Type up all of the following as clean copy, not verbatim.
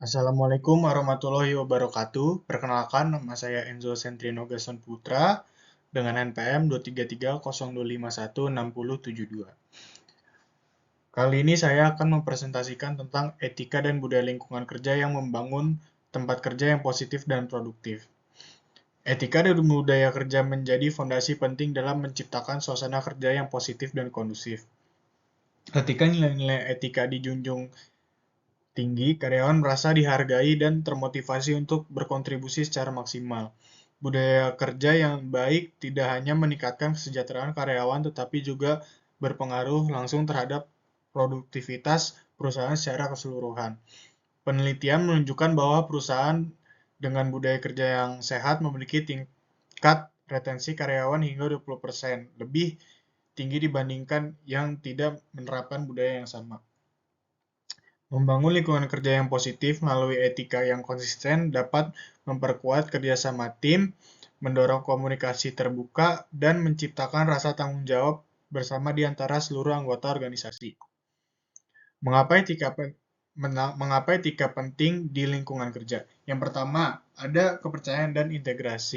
Assalamualaikum warahmatullahi wabarakatuh. Perkenalkan, nama saya Enzo Sentrino Gason Putra dengan NPM 23302516072. Kali ini saya akan mempresentasikan tentang etika dan budaya lingkungan kerja yang membangun tempat kerja yang positif dan produktif. Etika dan budaya kerja menjadi fondasi penting dalam menciptakan suasana kerja yang positif dan kondusif. Ketika nilai-nilai etika dijunjung tinggi, karyawan merasa dihargai dan termotivasi untuk berkontribusi secara maksimal. Budaya kerja yang baik tidak hanya meningkatkan kesejahteraan karyawan, tetapi juga berpengaruh langsung terhadap produktivitas perusahaan secara keseluruhan. Penelitian menunjukkan bahwa perusahaan dengan budaya kerja yang sehat memiliki tingkat retensi karyawan hingga 20% lebih tinggi dibandingkan yang tidak menerapkan budaya yang sama. Membangun lingkungan kerja yang positif melalui etika yang konsisten dapat memperkuat kerjasama tim, mendorong komunikasi terbuka, dan menciptakan rasa tanggung jawab bersama di antara seluruh anggota organisasi. Mengapa etika penting di lingkungan kerja? Yang pertama, ada kepercayaan dan integritas.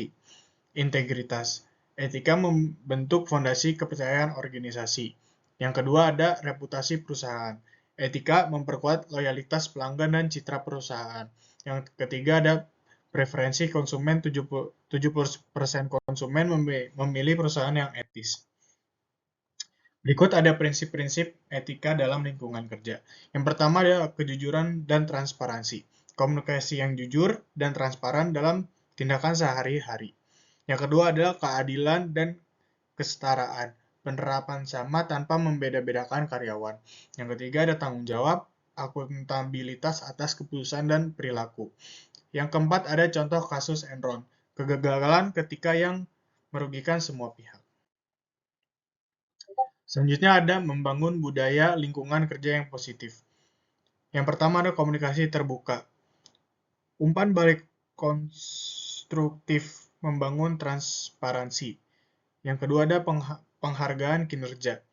Etika membentuk fondasi kepercayaan organisasi. Yang kedua ada reputasi perusahaan. Etika memperkuat loyalitas pelanggan dan citra perusahaan. Yang ketiga ada preferensi konsumen, 70% konsumen memilih perusahaan yang etis. Berikut ada prinsip-prinsip etika dalam lingkungan kerja. Yang pertama adalah kejujuran dan transparansi. Komunikasi yang jujur dan transparan dalam tindakan sehari-hari. Yang kedua adalah keadilan dan kesetaraan. Penerapan sama tanpa membeda-bedakan karyawan. Yang ketiga ada tanggung jawab, akuntabilitas atas keputusan dan perilaku. Yang keempat ada contoh kasus Enron. Kegagalan ketika yang merugikan semua pihak. Selanjutnya ada membangun budaya lingkungan kerja yang positif. Yang pertama ada komunikasi terbuka. Umpan balik konstruktif membangun transparansi. Yang kedua ada penghargaan kinerja.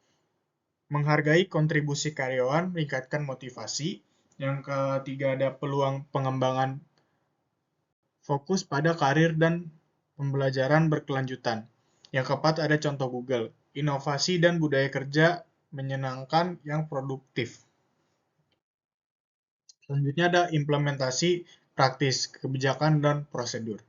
Menghargai kontribusi karyawan, meningkatkan motivasi. Yang ketiga ada peluang pengembangan, fokus pada karir dan pembelajaran berkelanjutan. Yang keempat ada contoh Google, inovasi dan budaya kerja menyenangkan yang produktif. Selanjutnya ada implementasi praktis, kebijakan, dan prosedur.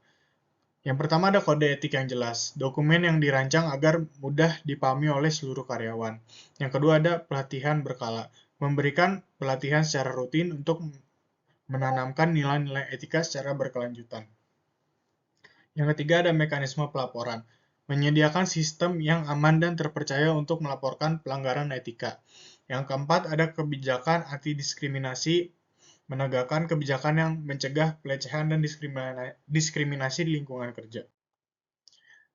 Yang pertama ada kode etik yang jelas, dokumen yang dirancang agar mudah dipahami oleh seluruh karyawan. Yang kedua ada pelatihan berkala, memberikan pelatihan secara rutin untuk menanamkan nilai-nilai etika secara berkelanjutan. Yang ketiga ada mekanisme pelaporan, menyediakan sistem yang aman dan terpercaya untuk melaporkan pelanggaran etika. Yang keempat ada kebijakan anti-diskriminasi, menegakkan kebijakan yang mencegah pelecehan dan diskriminasi di lingkungan kerja.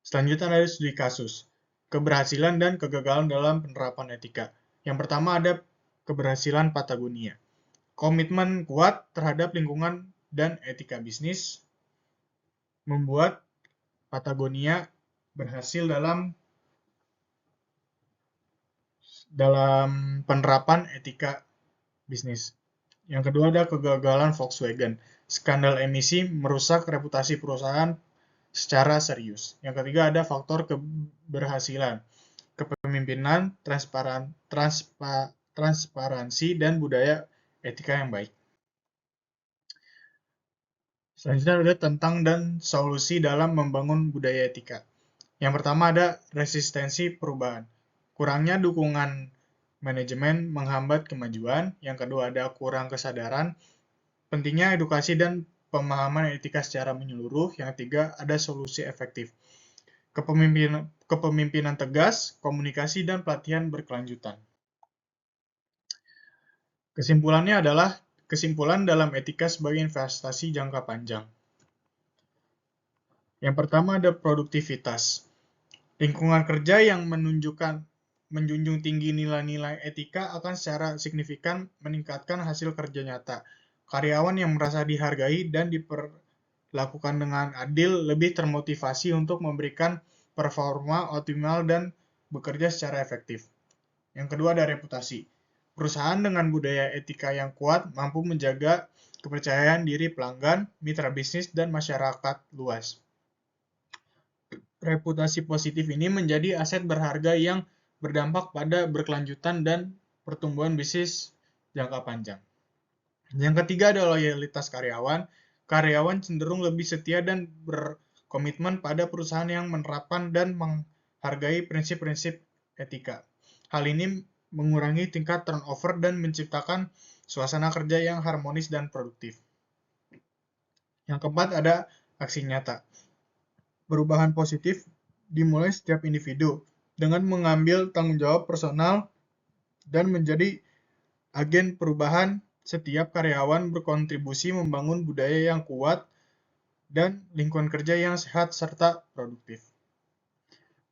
Selanjutnya ada studi kasus, keberhasilan dan kegagalan dalam penerapan etika. Yang pertama ada keberhasilan Patagonia, komitmen kuat terhadap lingkungan dan etika bisnis, membuat Patagonia berhasil dalam penerapan etika bisnis. Yang kedua ada kegagalan Volkswagen. Skandal emisi merusak reputasi perusahaan secara serius. Yang ketiga ada faktor keberhasilan. Kepemimpinan, transparansi, dan budaya etika yang baik. Selanjutnya ada tentang dan solusi dalam membangun budaya etika. Yang pertama ada resistensi perubahan. Kurangnya dukungan manajemen menghambat kemajuan. Yang kedua ada kurang kesadaran. Pentingnya edukasi dan pemahaman etika secara menyeluruh. Yang ketiga ada solusi efektif. Kepemimpinan tegas, komunikasi, dan pelatihan berkelanjutan. Kesimpulan dalam etika sebagai investasi jangka panjang. Yang pertama ada produktivitas. Lingkungan kerja yang menjunjung tinggi nilai-nilai etika akan secara signifikan meningkatkan hasil kerja nyata. Karyawan yang merasa dihargai dan diperlakukan dengan adil lebih termotivasi untuk memberikan performa optimal dan bekerja secara efektif. Yang kedua ada reputasi. Perusahaan dengan budaya etika yang kuat mampu menjaga kepercayaan diri pelanggan, mitra bisnis, dan masyarakat luas. Reputasi positif ini menjadi aset berharga yang berdampak pada berkelanjutan dan pertumbuhan bisnis jangka panjang. Yang ketiga adalah loyalitas karyawan. Karyawan cenderung lebih setia dan berkomitmen pada perusahaan yang menerapkan dan menghargai prinsip-prinsip etika. Hal ini mengurangi tingkat turnover dan menciptakan suasana kerja yang harmonis dan produktif. Yang keempat ada aksi nyata. Perubahan positif dimulai setiap individu dengan mengambil tanggung jawab personal dan menjadi agen perubahan. Setiap karyawan berkontribusi membangun budaya yang kuat dan lingkungan kerja yang sehat serta produktif.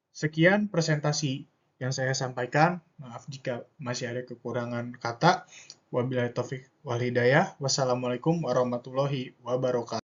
Sekian presentasi yang saya sampaikan. Maaf jika masih ada kekurangan kata. Wabillahi taufik wal hidayah. Wassalamualaikum warahmatullahi wabarakatuh.